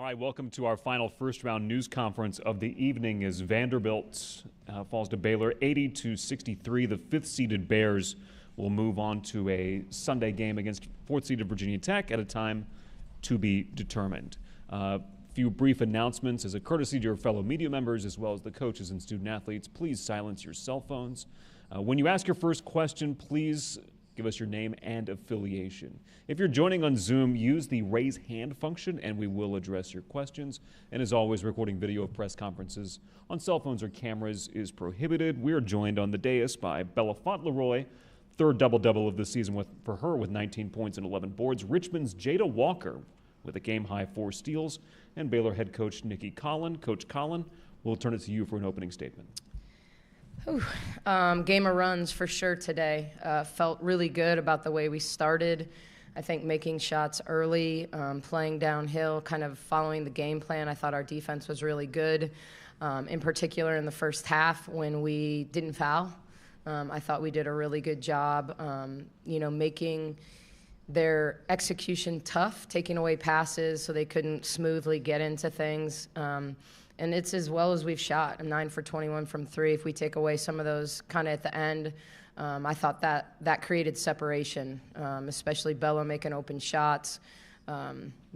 All right, welcome to our final first-round news conference of the evening as Vanderbilt falls to Baylor 80-63. The fifth-seeded Bears will move on to a Sunday game against fourth-seeded Virginia Tech at a time to be determined. A few brief announcements as a courtesy to your fellow media members as well as the coaches and student athletes. Please silence your cell phones. When you ask your first question, please give us your name and affiliation. If you're joining on Zoom, use the raise hand function and we will address your questions. And as always, recording video of press conferences on cell phones or cameras is prohibited. We are joined on the dais by Bella Font-Leroy, third double-double of the season for her with 19 points and 11 boards. Richmond's Jada Walker with a game-high 4 steals. And Baylor head coach Nikki Collin. Coach Collin, we'll turn it to you for an opening statement. Game of runs for sure today. Felt really good about the way we started. I think making shots early, playing downhill, kind of following the game plan. I thought our defense was really good, in particular in the first half when we didn't foul. I thought we did a really good job, making their execution tough, taking away passes so they couldn't smoothly get into things. And it's as well as we've shot. I'm 9 for 21 from 3. If we take away some of those kind of at the end, I thought that created separation, especially Bella making open shots,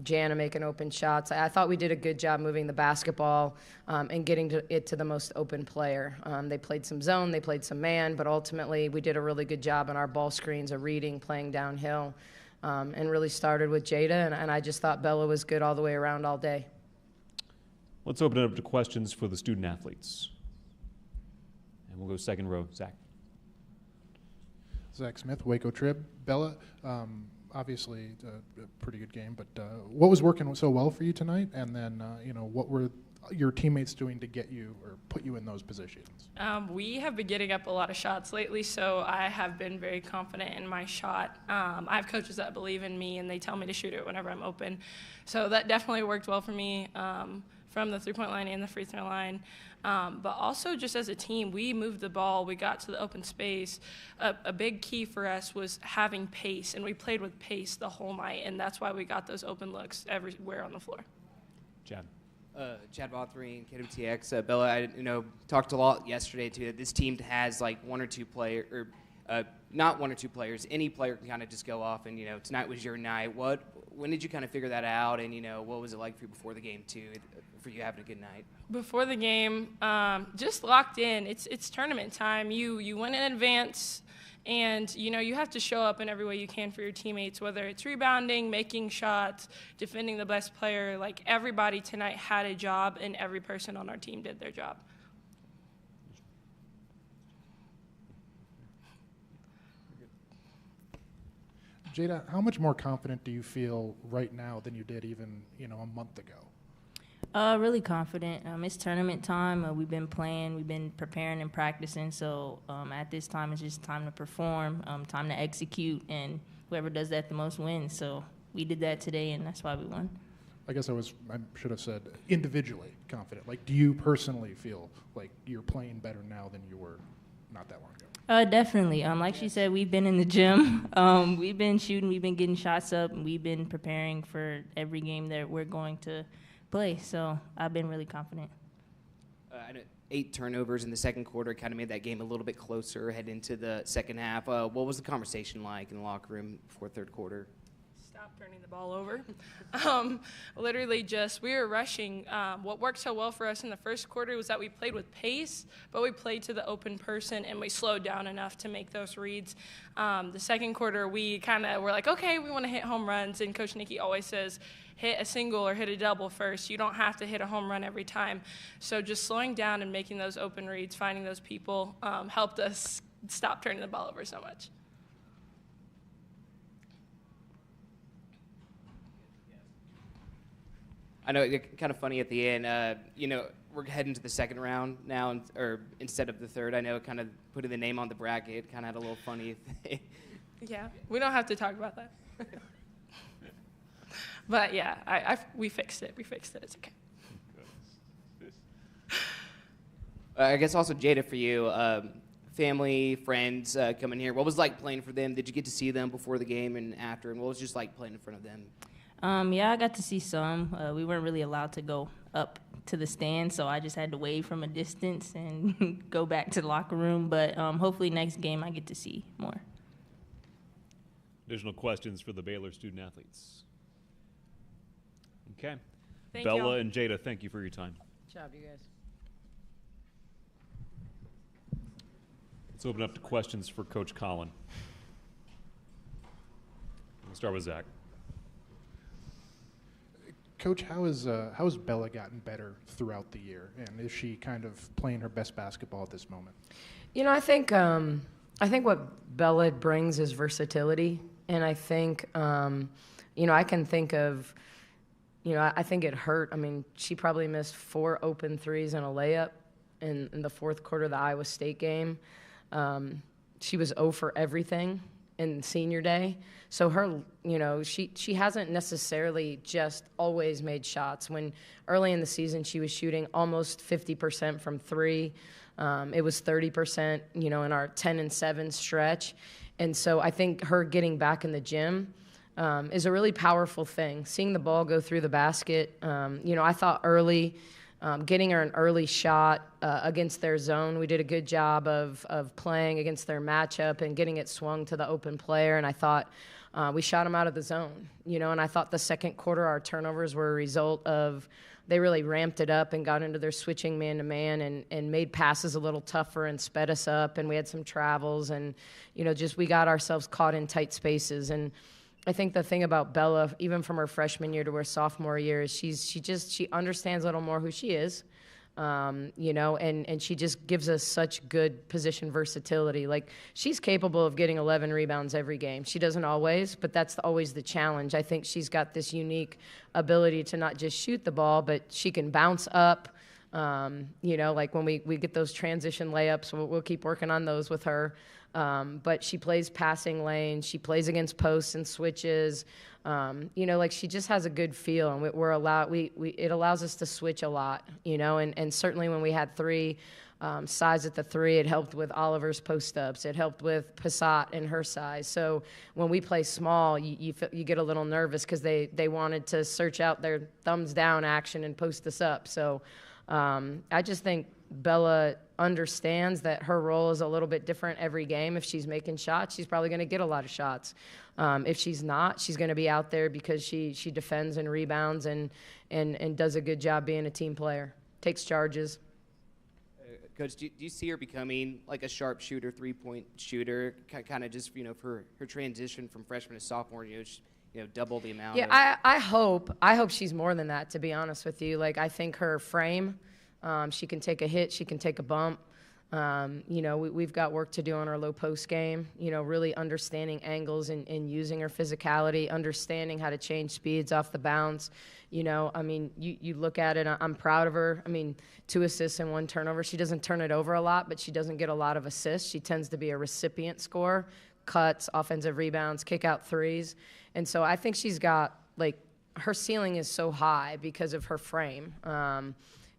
Jana making open shots. I thought we did a good job moving the basketball and getting it to the most open player. They played some zone, they played some man, but ultimately we did a really good job on our ball screens of reading, playing downhill, and really started with Jada. And I just thought Bella was good all the way around all day. Let's open it up to questions for the student athletes. And we'll go second row. Zach. Zach Smith, Waco Trib. Bella, obviously a pretty good game, but what was working so well for you tonight? And then, what were your teammates doing to get you or put you in those positions? We have been getting up a lot of shots lately, so I have been very confident in my shot. I have coaches that believe in me, and they tell me to shoot it whenever I'm open. So that definitely worked well for me. From the three-point line and the free throw line. But also just as a team, we moved the ball, we got to the open space. A big key for us was having pace, and we played with pace the whole night, and that's why we got those open looks everywhere on the floor. Chad. Chad Bothering, KWTX. Bella, I talked a lot yesterday too. That this team has like one or two players, or not one or two players. Any player can kind of just go off, and tonight was your night. When did you kind of figure that out, and what was it like for you before the game too, for you having a good night? Before the game, just locked in. It's tournament time. You win in advance, and you have to show up in every way you can for your teammates, whether it's rebounding, making shots, defending the best player. Like everybody tonight had a job, and every person on our team did their job. Jada, how much more confident do you feel right now than you did even, a month ago? Really confident. It's tournament time. We've been playing, we've been preparing and practicing. So at this time, it's just time to perform, time to execute, and whoever does that the most wins. So we did that today, and that's why we won. I guess I should have said individually confident. Like, do you personally feel like you're playing better now than you were not that long ago? Definitely. Like she said, we've been in the gym. We've been shooting. We've been getting shots up. And we've been preparing for every game that we're going to play. So I've been really confident. 8 turnovers in the second quarter kind of made that game a little bit closer heading into the second half. What was the conversation like in the locker room before third quarter? Stop turning the ball over. Literally just, we were rushing. What worked so well for us in the first quarter was that we played with pace, but we played to the open person, and we slowed down enough to make those reads. The second quarter, we kind of were like, okay, we want to hit home runs, and Coach Nikki always says, hit a single or hit a double first. You don't have to hit a home run every time. So just slowing down and making those open reads, finding those people, helped us stop turning the ball over so much. I know it's kind of funny at the end. We're heading to the second round now, or instead of the third. I know kind of putting the name on the bracket kind of had a little funny thing. Yeah, we don't have to talk about that. But yeah, we fixed it. We fixed it. It's okay. I guess also Jada, for you, family, friends coming here. What was it like playing for them? Did you get to see them before the game and after? And what was it just like playing in front of them? Yeah, I got to see some. We weren't really allowed to go up to the stand, so I just had to wave from a distance and go back to the locker room. But hopefully next game I get to see more. Additional questions for the Baylor student athletes? Okay. Thank Bella y'all. and Jada, thank you for your time. Good job, you guys. Let's open up to questions for Coach Colin. We'll start with Zach. Coach, how has Bella gotten better throughout the year, and is she kind of playing her best basketball at this moment? You know, I think what Bella brings is versatility, and I think I can think of, I think it hurt. I mean, she probably missed 4 open threes and a layup in the fourth quarter of the Iowa State game. She was 0 for everything in senior day. So her, she hasn't necessarily just always made shots. When early in the season she was shooting almost 50% from 3. It was 30%, in our 10-7 stretch. And so I think her getting back in the gym is a really powerful thing. Seeing the ball go through the basket, I thought early, getting her an early shot against their zone. We did a good job of playing against their matchup and getting it swung to the open player. And I thought we shot them out of the zone, and I thought the second quarter our turnovers were a result of they really ramped it up and got into their switching man-to-man and made passes a little tougher and sped us up. And we had some travels and, we got ourselves caught in tight spaces. And I think the thing about Bella, even from her freshman year to her sophomore year, is she understands a little more who she is, and she just gives us such good position versatility. Like, she's capable of getting 11 rebounds every game. She doesn't always, but that's always the challenge. I think she's got this unique ability to not just shoot the ball, but she can bounce up. Like when we get those transition layups, we'll keep working on those with her. But she plays passing lanes. She plays against posts and switches. Like she just has a good feel, and it allows us to switch a lot, and certainly when we had 3 size at the 3, it helped with Oliver's post-ups. It helped with Passat and her size. So when we play small, you get a little nervous because they wanted to search out their thumbs down action and post us up. So I just think Bella understands that her role is a little bit different every game. If she's making shots, she's probably going to get a lot of shots. If she's not, she's going to be out there because she defends and rebounds and does a good job being a team player, takes charges. Coach, do you see her becoming like a sharpshooter, 3-point shooter, kind of just, for her transition from freshman to sophomore, double the amount? Yeah, I hope she's more than that, to be honest with you. Like, I think her frame, she can take a hit, she can take a bump. We've got work to do on our low post game, really understanding angles and using her physicality, understanding how to change speeds off the bounce. You look at it, I'm proud of her. 2 assists and 1 turnover. She doesn't turn it over a lot, but she doesn't get a lot of assists. She tends to be a recipient scorer, cuts, offensive rebounds, kick out threes. And so I think she's got, her ceiling is so high because of her frame,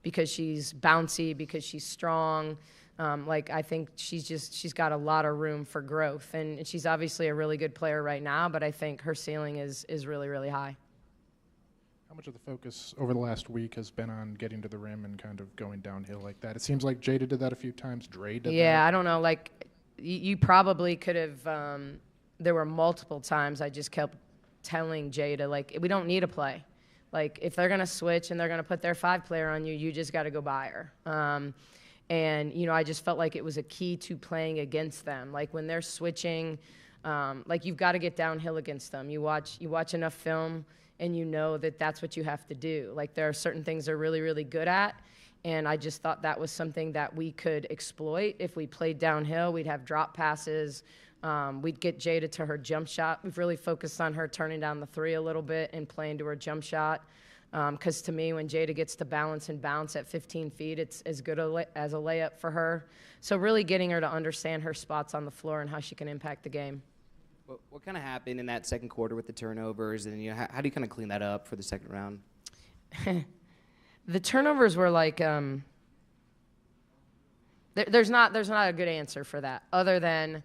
because she's bouncy, because she's strong. I think she's got a lot of room for growth. And she's obviously a really good player right now, but I think her ceiling is really, really high. How much of the focus over the last week has been on getting to the rim and kind of going downhill like that? It seems like Jada did that a few times. Dre did that. Yeah, I don't know. You probably could have there were multiple times I just kept telling Jada, we don't need a play. If they're going to switch and they're going to put their 5-player on you, you just got to go by her. And I just felt like it was a key to playing against them. When they're switching, you've got to get downhill against them. You watch enough film, and that's what you have to do. There are certain things they're really, really good at, and I just thought that was something that we could exploit. If we played downhill, we'd have drop passes. We'd get Jada to her jump shot. We've really focused on her turning down the 3 a little bit and playing to her jump shot. Because to me, when Jada gets to balance and bounce at 15 feet, it's as good as a layup for her. So really getting her to understand her spots on the floor and how she can impact the game. What kind of happened in that second quarter with the turnovers, and how do you kind of clean that up for the second round? The turnovers were there's not a good answer for that, other than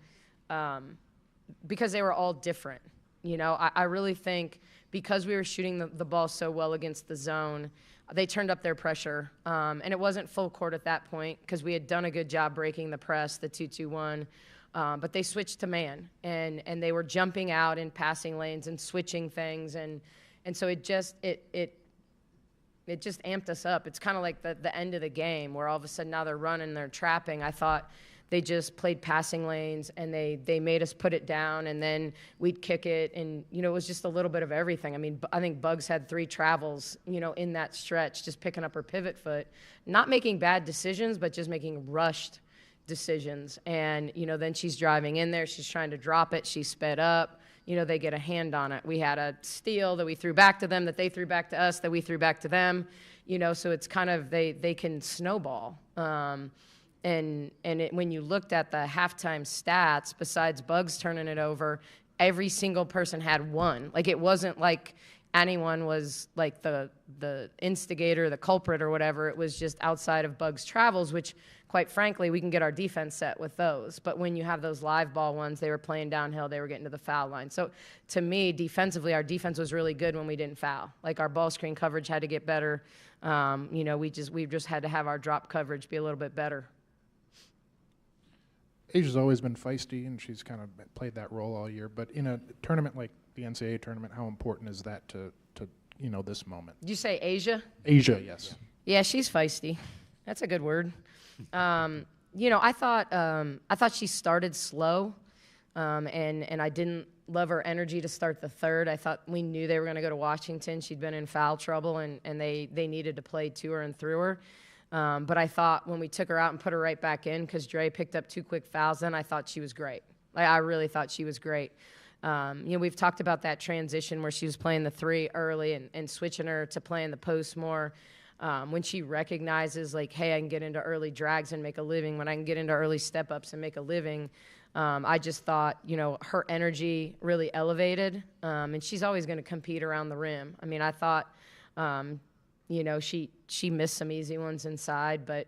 because they were all different. I really think because we were shooting the ball so well against the zone, they turned up their pressure. And it wasn't full court at that point because we had done a good job breaking the press, the 2-2-1. But they switched to man, and they were jumping out in passing lanes and switching things. And so it just amped us up. It's kind of like the end of the game where all of a sudden now they're running, they're trapping. I thought they just played passing lanes, and they made us put it down, and then we'd kick it. And, it was just a little bit of everything. I mean, I think Bugs had 3 travels, in that stretch, just picking up her pivot foot, not making bad decisions, but just making rushed decisions. And, then she's driving in there. She's trying to drop it. She sped up. They get a hand on it. We had a steal that we threw back to them, that they threw back to us, that we threw back to them. So it's kind of they can snowball. When you looked at the halftime stats, besides Bugs turning it over, every single person had one. Like, it wasn't like anyone was like the instigator, the culprit or whatever. It was just outside of Bugs' travels, which, quite frankly, we can get our defense set with those. But when you have those live ball ones, they were playing downhill, they were getting to the foul line. So to me, defensively, our defense was really good when we didn't foul. Like, our ball screen coverage had to get better. We just had to have our drop coverage be a little bit better. Asia's always been feisty, and she's kind of played that role all year. But in a tournament like the NCAA tournament, how important is that to this moment? Did you say Asia? Asia, yes. Yeah, she's feisty. That's a good word. I thought she started slow, and I didn't love her energy to start the third. I thought we knew they were going to go to Washington. She'd been in foul trouble, and they needed to play to her and through her. But I thought when we took her out and put her right back in because Dre picked up 2 quick fouls, then I thought she was great. I really thought she was great. We've talked about that transition where she was playing the 3 early and switching her to playing the post more. When she recognizes, like, hey, I can get into early drags and make a living, when I can get into early step-ups and make a living, I just thought, her energy really elevated. And she's always going to compete around the rim. I mean, I thought, she missed some easy ones inside, but,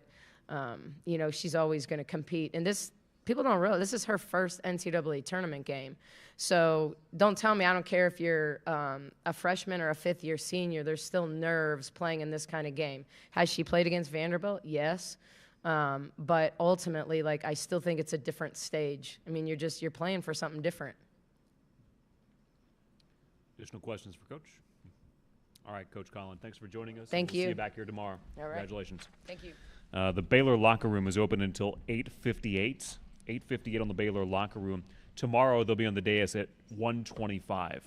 she's always going to compete. And people don't realize this is her first NCAA tournament game. So don't tell me, I don't care if you're a freshman or a fifth-year senior, there's still nerves playing in this kind of game. Has she played against Vanderbilt? Yes. But ultimately, I still think it's a different stage. I mean, you're playing for something different. Additional questions for Coach? All right, Coach Collin, thanks for joining us. Thank you. See you back here tomorrow. All right. Congratulations. Thank you. The Baylor locker room is open until 8:58. 8:58 on the Baylor locker room. Tomorrow they'll be on the dais at 1:25.